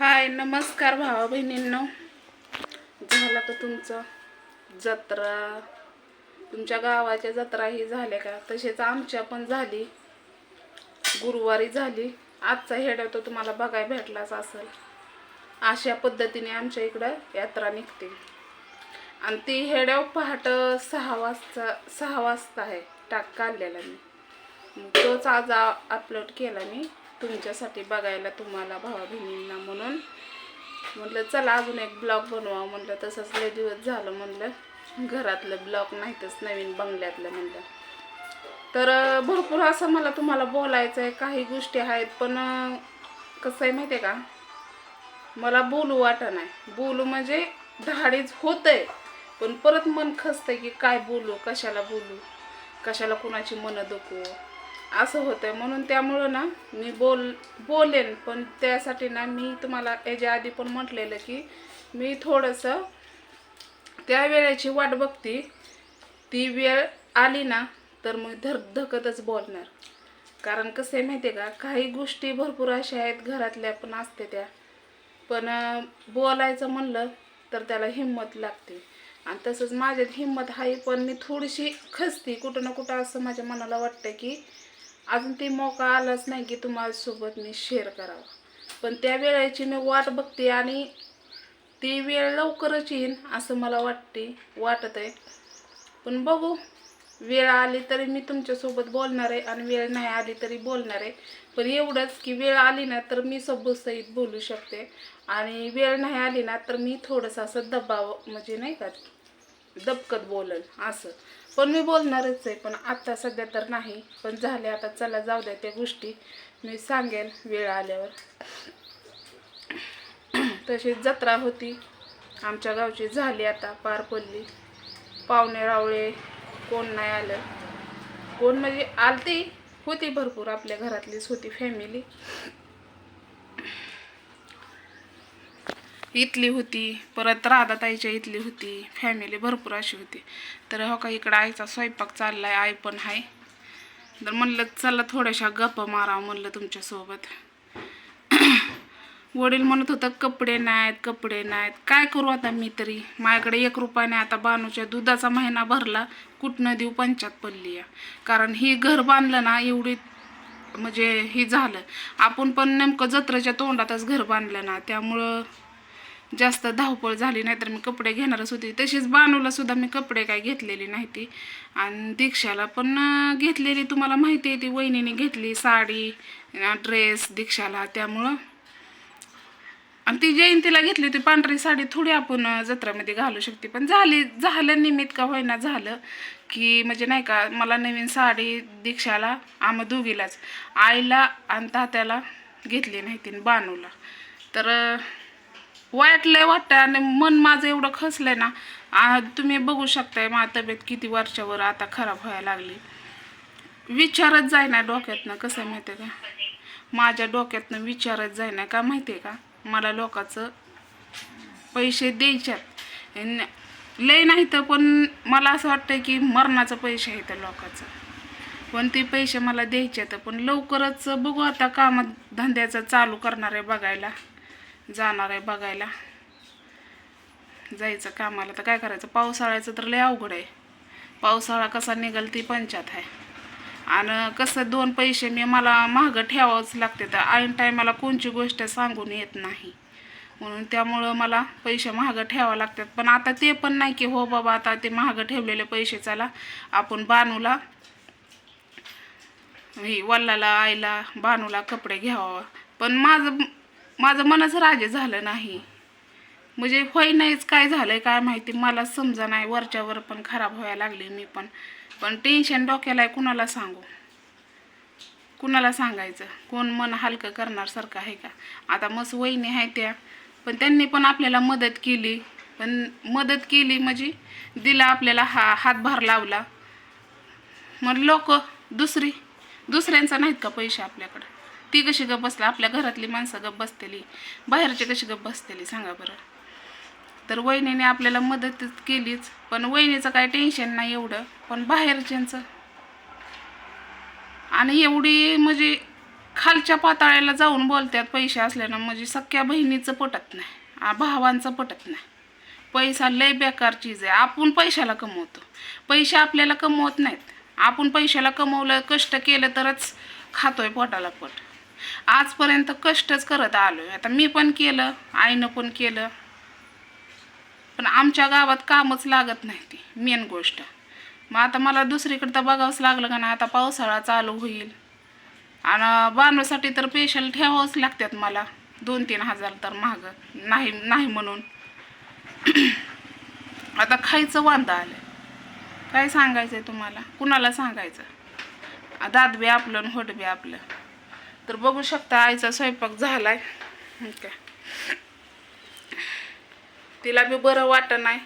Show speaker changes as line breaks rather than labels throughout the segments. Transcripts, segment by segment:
हाय नमस्कार भावा बहिणींनो. झाला तर तुमचं जत्रा, तुमच्या गावाच्या जत्रा ही झाल्या का? तसेच आमच्या पण झाली, गुरुवारी झाली. आजचा हेडा तो तुम्हाला बघायला भेटलाच असेल. अशा पद्धतीने आमच्या इकडं यात्रा निघते आणि ती हेड्याव पहाट 6 वाजता आहे टाक काढलेला मी. तोच आज अपलोड केला मी तुमच्यासाठी बघायला, तुम्हाला भावा बहिणींना. म्हणून म्हटलं चला अजून एक ब्लॉग बनवा. म्हटलं तसंच लय दिवस झालं, म्हटलं घरातलं ब्लॉग नाहीतच नवीन बंगल्यातलं म्हटलं. तर भरपूर असं मला तुम्हाला बोलायचं आहे. काही गोष्टी आहेत पण कसं आहे माहिती आहे का, मला बोलू वाटत नाही. बोलू म्हणजे धाडीच होतंय पण परत मन खचतंय की काय बोलू, कशाला कुणाची मनं दुखवू असं होतंय. म्हणून त्यामुळं ना मी बोलेन पण त्यासाठी ना मी तुम्हाला याच्या आधी पण म्हटलेलं की मी थोडंसं त्या वेळेची वाट बघते. ती वेळ आली ना तर मग धकधकतच बोलणार. कारण कसं आहे माहिती आहे का, काही गोष्टी भरपूर अशा आहेत घरातल्या पण असते त्या, पण बोलायचं म्हणलं तर त्याला हिंमत लागते. आणि तसंच माझ्यात हिंमत आहे पण मी थोडीशी खचते कुठं ना कुठं. असं माझ्या मनाला वाटतं की अजून ते मौका आलाच नाही की तुम्हासोबत मी शेअर करावं. पण त्या वेळेची मी वाट बघते आणि ती वेळ लवकरच येईन असं मला वाटत आहे. पण बघू, वेळ आली तरी मी तुमच्यासोबत बोलणार आहे आणि वेळ नाही आली तरी बोलणार आहे. पण एवढंच की वेळ आली ना तर मी सबूतसहित बोलू शकते आणि वेळ नाही आली ना तर मी थोडंसं असं दबाव म्हणजे नाही का दबकत बोलन असं. पण मी बोलणारच आहे पण आता सध्या तर नाही. पण झाले आता, चला जाऊ द्या त्या गोष्टी, मी सांगेन वेळ आल्यावर. तशी जत्रा होती आमच्या गावची, झाली आता पार पडली. पाहुणे रावळे कोण नाही आलं, कोण म्हणजे आलती होती भरपूर, आपल्या घरातलीच होती फॅमिली. इथली होती, परत राधाताईच्या इथली होती, फॅमिली भरपूर अशी होती. तर हो का इकडं आईचा स्वयंपाक चाललाय, आई पण आहे. तर म्हणलं चला थोड्याशा गप्पा मारावं म्हणलं तुमच्यासोबत. वडील म्हणत होतं कपडे नाहीत. काय करू आता मी तरी, माझ्याकडे 1 रुपया नाही. आता बानूच्या दुधाचा महिना भरला, कुठनं देऊ पंचायत पडली या. कारण ही घर बांधलं ना एवढी म्हणजे ही झालं. आपण पण नेमकं जत्रेच्या तोंडातच घर बांधलं ना, त्यामुळं जास्त धावपळ झाली. नाहीतर मी कपडे घेणारच होती. तशीच बानूला सुद्धा मी कपडे काय घेतलेली नाही ती. आणि दीक्षाला पण घेतलेली, तुम्हाला माहिती आहे ती वहिनीने घेतली साडी ड्रेस दीक्षाला. त्यामुळं आणि ती जयंतीला घेतली होती पांढरी साडी, थोडी आपण जत्रेमध्ये घालू शकते. पण झालं निमित्त का होईना झालं की म्हणजे नाही का, मला नवीन साडी दीक्षाला आम्हा दोघीलाच, आईला आणि तात्याला घेतली नाही ती बानूला. तर वाटतं आणि मन माझं एवढं खचलंय ना. तुम्ही बघू शकताय माझी तब्येत किती वर्षावर आता खराब व्हायला लागली. विचारच जाईना डोक्यातनं. कसं माहिती आहे का, माझ्या डोक्यातनं विचारच जाईना. का माहिती आहे का, मला लोकांचं पैसे द्यायच्यात लय नाही तर, पण मला असं वाटतं की मरणाचं पैसे आहे त्या लोकांचं, पण ते पैसे मला द्यायच्यात. पण लवकरच बघू आता, कामधंद्याचं चालू करणार आहे बघायला, जाणार आहे बघायला, जायचं कामाला. तर काय करायचं, पावसाळ्याचं तर लय अवघड आहे. पावसाळा कसा निघाल ती पंचायत आहे. आणि कसं 2 पैसे मला महाग ठेवावंच लागते. तर ऐन टायमाला कोणची गोष्ट सांगून येत नाही, म्हणून त्यामुळं मला पैसे महाग ठेवावं लागतात. पण आता ते पण नाही की हो बाबा आता ते महाग ठेवलेले पैसे चला आपण बानूला वल्लाला आईला बानूला कपडे घ्यावं. पण माझं मनच राजे झालं नाही. म्हणजे होय नाहीच, काय झालंय काय माहिती मला समजा नाही. वरच्यावर पण खराब व्हायला लागली मी पण टेन्शन डोक्याला आहे. कुणाला सांगायचं, कोण मन हलकं करणार सारखं आहे का. आता मस्त वहिनी आहे त्या, पण त्यांनी पण आपल्याला मदत केली. पण मदत केली म्हणजे दिला आपल्याला हातभार लावला. मग लोक दुसऱ्यांचा नाहीत का पैसे आपल्याकडं, ती कशी गप बसला. आपल्या घरातली माणसं गप बसतेली, बाहेरची कशी गप बसतेली सांगा बरं. तर वहिनीने आपल्याला मदत केलीच. पण वहिनीचं काय टेन्शन नाही एवढं, पण बाहेरच्यांचं आणि एवढी म्हणजे खालच्या पाताळ्याला जाऊन बोलतात पैसे असल्यानं, म्हणजे सख्या बहिणीचं पटत नाही, भावांचं पटत नाही. पैसा लय बेकार चीज आहे. आपण पैशाला कमवतो, पैसे आपल्याला कमवत नाहीत. आपण पैशाला कमवलं, कष्ट केलं तरच खातोय पोटाला पोट. आजपर्यंत कष्टच करत आलोय. आता मी पण केलं, आईनं पण केलं, पण आमच्या गावात कामच लागत नाही ती मेन गोष्ट. मग आता मला दुसरीकडे तर बघावंच लागलं का नाही. आता पावसाळा चालू होईल आणि बांधण्यासाठी तर पेशल ठेवावंच लागतात मला 2-3 हजार तर महाग नाही नाही म्हणून. आता खायचं वांदा आलं. काय सांगायचं आहे तुम्हाला, कुणाला सांगायचं. दात बी आपलं आणि होट बी आपलं. तर बघू शकता आईचा स्वयंपाक झालाय. काय तिला बी बरं वाटत नाही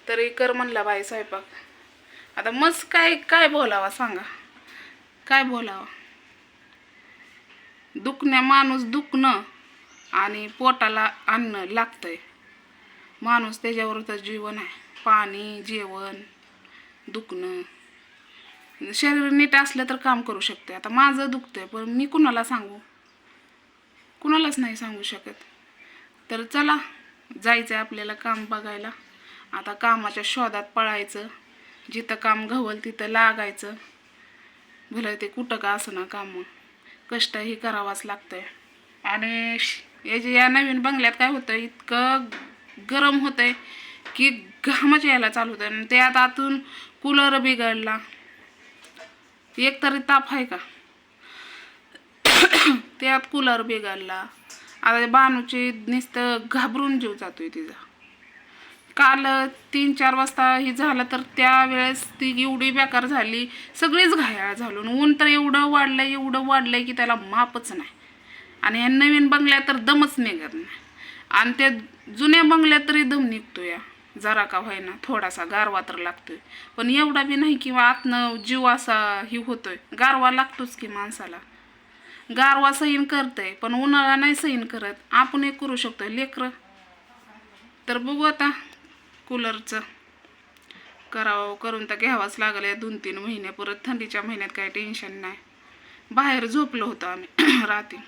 तरी कर म्हणला बाई स्वयंपाक. आता मस्त काय काय बोलावा सांगा, काय बोलावा. माणूस दुखणं आणि पोटाला अन्न लागतंय. माणूस त्याच्यावर तर जीवन आहे. पाणी, जेवण, दुखणं. शरीर नीट असलं तर काम करू शकते. आता माझं दुखतंय पण मी कुणाला सांगू, कुणालाच नाही सांगू शकत. तर चला जायचं आहे आपल्याला काम बघायला. आता कामाच्या शोधात पळायचं, जिथं काम घवल तिथं लागायचं. भलं ते कुठं का असं ना काम, कष्टही करावाच लागतंय. आणि या नवीन बंगल्यात काय होतं, इतकं गरम होतंय की घामच यायला चालू होतं. आणि त्यात आतून कूलर बिघडला. एक तरी ताप आहे का, त्यात कूलर बिघडला. आता बानूची नुसतं घाबरून जीव जातोय तिचा. काल 3-4 वाजता ही झालं तर त्यावेळेस ती एवढी बेकार झाली, सगळीच घायाळ झालो. ऊन तर एवढं वाढलंय की त्याला मापच नाही. आणि ह्या नवीन बंगल्यात तर दमच निघत नाही. आणि त्या जुन्या बंगल्यात तरी दम निघतो या जरा का होईना, थोडासा गारवा तर लागतोय. पण एवढा बी नाही किंवा आतनं जीव असा ही होतोय. गारवा लागतोच की माणसाला. गारवा सहीन करतंय पण उन्हाळा नाही सहीन करत. आपण एक करू शकतोय लेकरं. तर बघू आता कूलरचं करावं, करून तर घ्यावाच लागलं या 2-3 महिने. परत थंडीच्या महिन्यात काही टेन्शन नाही. बाहेर झोपलो होतो आम्ही रात्री.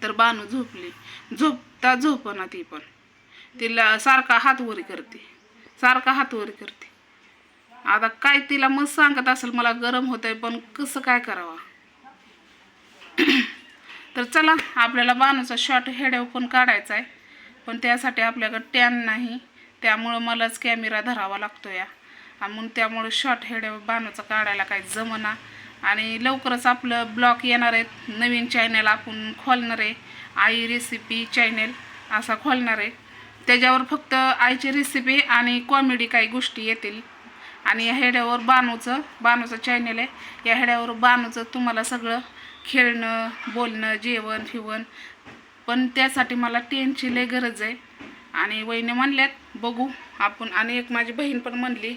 तर बानू झोपली, झोपता झोपना ती पण. तिला सारखा हात वरी करते. आता काय तिला मस्त सांगत असेल मला गरम होतंय पण कसं काय करावं. तर चला आपल्याला बानूचा शॉर्ट हेडव पण काढायचा आहे. पण त्यासाठी आपल्याकडे टॅन नाही, त्यामुळं मलाच कॅमेरा धरावा लागतो या. म्हणून त्यामुळे शॉर्ट हेडव बानूचा काढायला काही जमना. आणि लवकरच आपलं ब्लॉग येणार आहेत. नवीन चॅनल आपण खोलणार आहे, आई रेसिपी चॅनल असा खोलणार आहे. त्याच्यावर फक्त आईची रेसिपी आणि कॉमेडी काही गोष्टी येतील. आणि या हेड्यावर बानूचं चॅनल आहे. या हेड्यावर बानूचं तुम्हाला सगळं खेळणं, बोलणं, जेवण फिवण. पण त्यासाठी मला टेनची लय गरज आहे. आणि वहिनी म्हणल्यात बघू आपण. आणि एक माझी बहीण पण म्हणली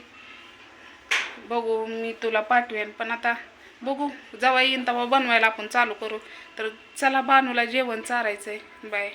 बघू मी तुला पाठवेन. पण आता बघू जेव्हा येईन तेव्हा बनवायला आपण चालू करू. तर चला बानूला जेवण चारायचं आहे. बाय.